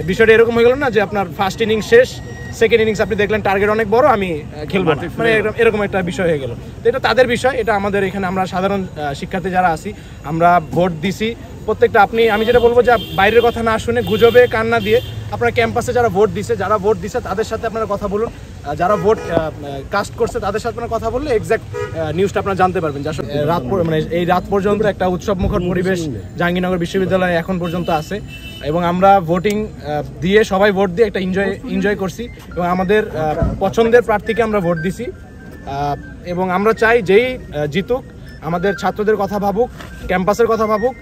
বিষয়টা এরকম হয়ে গেল না যে আপনার ফার্স্ট ইনিংস শেষ, সেকেন্ড ইনিংস আপনি দেখলেন টার্গেট অনেক বড়, আমি খেলবো, মানে এরকম একটা বিষয় হয়ে গেল। তো এটা তাদের বিষয়, এটা আমাদের এখানে আমরা সাধারণ শিক্ষার্থী যারা আছি আমরা ভোট দিছি প্রত্যেকটা। আমি যেটা বলবো যে বাইরের কথা না শুনে গুজবে কান না দিয়ে আপনারা ক্যাম্পাসে যারা ভোট দিছে তাদের সাথে আপনারা কথা বলুন, যারা ভোট কাস্ট করছে তাদের সাথে আপনারা কথা বললে এক্সাক্ট নিউজটা আপনারা জানতে পারবেন। মানে এই রাত পর্যন্ত একটা উৎসবমুখর পরিবেশ জাহাঙ্গীরনগর বিশ্ববিদ্যালয়ে এখন পর্যন্ত আছে এবং আমরা ভোটিং দিয়ে সবাই ভোট দিয়ে একটা এনজয় করছি এবং আমাদের পছন্দের প্রার্থীকে আমরা ভোট দিছি এবং আমরা চাই যেই জিতুক আমাদের ছাত্রদের কথা ভাবুক, ক্যাম্পাসের কথা ভাবুক,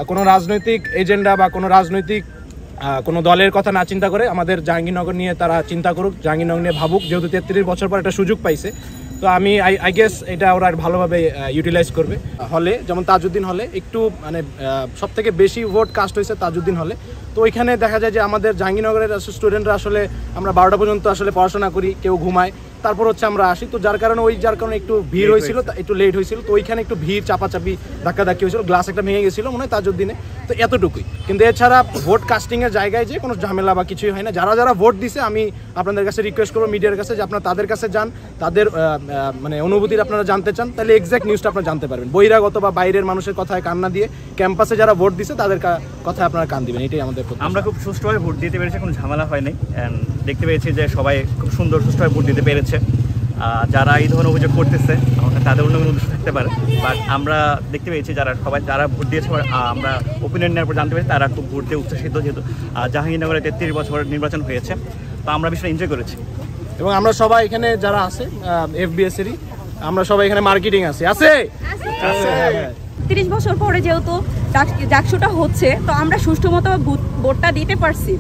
কোনো রাজনৈতিক এজেন্ডা বা কোনো দলের কথা না চিন্তা করে আমাদের জাহাঙ্গীরনগর নিয়ে তারা চিন্তা করুক, জাহাঙ্গীরনগর নিয়ে ভাবুক। যেহেতু 33 বছর পর একটা সুযোগ পাইছে, তো আমি আই গেস এটা ওরা ভালোভাবে ইউটিলাইজ করবে। হলে যেমন তাজউদ্দিন হলে একটু মানে সব থেকে বেশি ভোট কাস্ট হয়েছে তাজউদ্দিন হলে, তো ওইখানে দেখা যায় যে আমাদের জাহাঙ্গীরনগরের স্টুডেন্টরা আসলে আমরা 12টা পর্যন্ত আসলে পড়াশোনা করি, কেউ ঘুমায়, তারপর হচ্ছে আমরা আসি। তো যার কারণে একটু ভিড় হয়েছিল, একটু লেট হয়েছিল, তো ওইখানে একটু ভিড় চাপাচাপি ধাক্কাধাক্কি হয়েছিল, গ্লাস একটা ভেঙে গেছিলো মনে হয় তাজউদ্দিনে, তো এতটুকুই। কিন্তু এছাড়া ভোট কাস্টিংয়ের জায়গায় যে কোনো ঝামেলা বা কিছুই হয় না। যারা ভোট দিছে আমি আপনাদের কাছে রিকোয়েস্ট করবো মিডিয়ার কাছে যে আপনারা তাদের কাছে যান, তাদের মানে অনুভূতির আপনারা জানতে চান, তাহলে এক্সাক্ট নিউজটা আপনারা জানতে পারবেন। বহিরাগত বা বাইরের মানুষের কথায় কান না দিয়ে ক্যাম্পাসে যারা ভোট দিছে তাদের কথায় আপনারা কান দিবেন, এটাই আমাদের। আমরা খুব সুষ্ঠুভাবে ভোট দিতে পেরেছি, কোনো ঝামেলা হয় নাই, অ্যান্ড দেখতে পেয়েছি যে সবাই খুব সুন্দর সুষ্ঠুভাবে ভোট দিতে পেরেছে। যারা এই ধরনের অভিযোগ করতেছে তাদের অন্য কোনো উদ্দেশ্য থাকতে পারে, বাট আমরা দেখতে পেয়েছি যারা ভোট দিয়েছে আমরা ওপিনিয়ন নেওয়ার পর জানতে পেরেছি তারা খুব ভোট দিয়ে উচ্ছ্বসিত, যেহেতু জাহাঙ্গীরনগরে 33 বছর নির্বাচন হয়েছে, তো আমরা বিষয়টা এনজয় করেছি। এবং আমরা সবাই এখানে যারা আছে FBS এরই আমরা সবাই এখানে মার্কেটিং আছে 30 বছর পরে যেহেতু ডাকসুটা হচ্ছে, তো আমরা সুষ্ঠু মতো ভোটটা দিতে পারছি।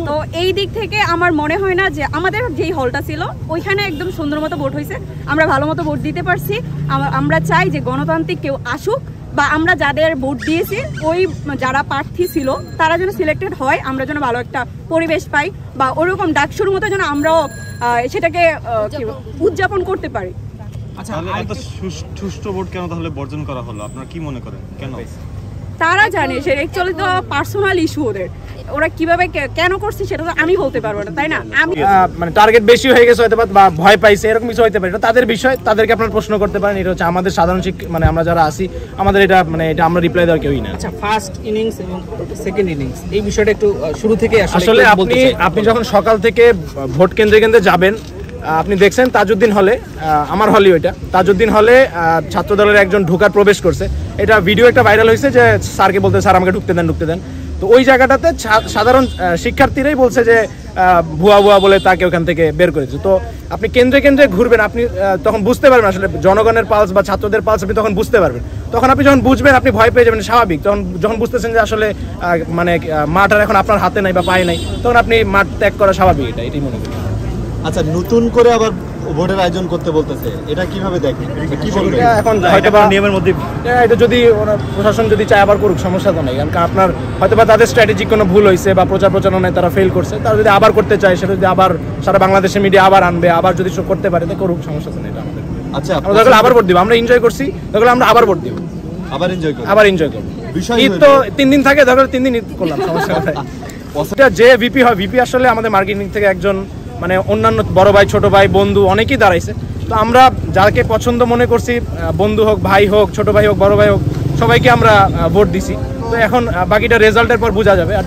তো এই দিক থেকে আমার মনে হয় না যে আমাদের যেই হলটা ছিল ওইখানে একদম সুন্দর মতো ভোট হয়েছে, আমরা ভালো মতো ভোট দিতে পারছি। আমরা চাই যে গণতান্ত্রিক কেউ আসুক, বা আমরা যাদের ভোট দিয়েছি ওই যারা প্রার্থী ছিল তারা যেন সিলেক্টেড হয়, আমরা যেন ভালো একটা পরিবেশ পাই, বা ওরকম ডাকসুর মতো যেন আমরাও সেটাকে উদযাপন করতে পারি। আচ্ছা, এত সুষ্ঠু ভোট কেন তাহলে বর্জন করা হলো, আপনারা কি মনে করেন কেন? তারা জানে, সে অ্যাকচুয়ালি তো পার্সোনাল ইস্যু ওরা কিভাবে কেন করছে সেটা তো আমি বলতে পারবো না, তাই না? আমি মানে টার্গেট বেশি হয়ে গেছে হয়তো বা ভয় পাইছে, এরকম কিছু হইতে পারে, এটা তাদের বিষয়, তাদেরকে আপনারা প্রশ্ন করতে পারেন। এটা হচ্ছে আমাদের সাধারণ মানে আমরা যারা আছি আমাদের এটা আমরা রিপ্লাই দেওয়ার কেউই না। আচ্ছা, ফার্স্ট ইনিংস এবং সেকেন্ড ইনিংস এই বিষয়টা একটু শুরু থেকে আসলে আপনি যখন সকাল থেকে ভোট কেন্দ্রে যাবেন, আপনি দেখছেন তাজউদ্দিন হলে, আমার হলই ওইটা, তাজউদ্দিন হলে ছাত্রদলের একজন ঢোকার প্রবেশ করছে, এটা ভিডিও একটা ভাইরাল হয়েছে যে স্যারকে বলতে স্যার আমাকে ঢুকতে দেন। তো ওই জায়গাটাতে সাধারণ শিক্ষার্থীরাই বলছে যে ভুয়া বলে তাকে ওখান থেকে বের করেছে। তো আপনি কেন্দ্রে ঘুরবেন, আপনি তখন বুঝতে পারবেন আসলে জনগণের পালস বা ছাত্রদের পালস আপনি তখন বুঝতে পারবেন। তখন আপনি যখন বুঝবেন আপনি ভয় পেয়ে যাবেন, স্বাভাবিক। যখন বুঝতেছেন যে আসলে মানে মাঠ আর এখন আপনার হাতে নাই বা পায়ে নাই, তখন আপনি মাঠ ত্যাগ করা স্বাভাবিক, এটাই মনে করি। আচ্ছা, নতুন করে আবার ভোটের আয়োজন করতে বলতেছে, এটা কিভাবে দেখেন, কি বলবেন? এখন হয়তোবা নিয়মের মধ্যে এটা যদি প্রশাসন যদি চায় আবার করুক, সমস্যা তো নেই, কারণ আপনার হয়তোবা তাদের স্ট্র্যাটেজিক কোনো ভুল হয়েছে বা প্রচারণায় তারা ফেল করছে, তারা যদি আবার করতে চায়, সেটা যদি আবার সারা বাংলাদেশের মিডিয়া আবার আনবে, আবার যদি করতে পারে তো করুক, সমস্যা তো নেই। এটা আমাদের আচ্ছা, আমরা আবার ভোট দিব, আমরা এনজয় করছি, তাহলে আমরা আবার ভোট দিব, আবার এনজয় করব। ঈদ তো 3 দিন থাকে, ধরো 3 দিন ঈদ করলাম, সমস্যা নাই। যে ভিপি হয়, ভিপি আসলে আমাদের মার্কেটিং থেকে একজন মানে অন্যান্য বড় ভাই, ছোট ভাই, বন্ধু অনেকেই দাঁড়াইছে। তো আমরা যাকে পছন্দ মনে করছি, বন্ধু হোক, ভাই হোক, ছোট ভাই হোক, বড় ভাই হোক, সবাইকে আমরা ভোট দিছি। তো এখন বাকিটা রেজাল্টের পর বোঝা যাবে। আর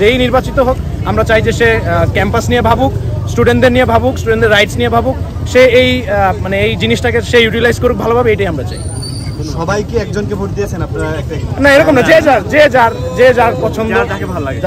যেই নির্বাচিত হোক, আমরা চাই যে সে ক্যাম্পাস নিয়ে ভাবুক, স্টুডেন্টদের নিয়ে ভাবুক, স্টুডেন্টদের রাইটস নিয়ে ভাবুক, সে মানে এই জিনিসটাকে সে ইউটিলাইজ করুক ভালোভাবে, এটাই আমরা চাই। সবাইকে একজনকে ভোট দিয়েছেন আপনারা? না, এরকম না, যে যার পছন্দ, যাকে ভালো লাগে।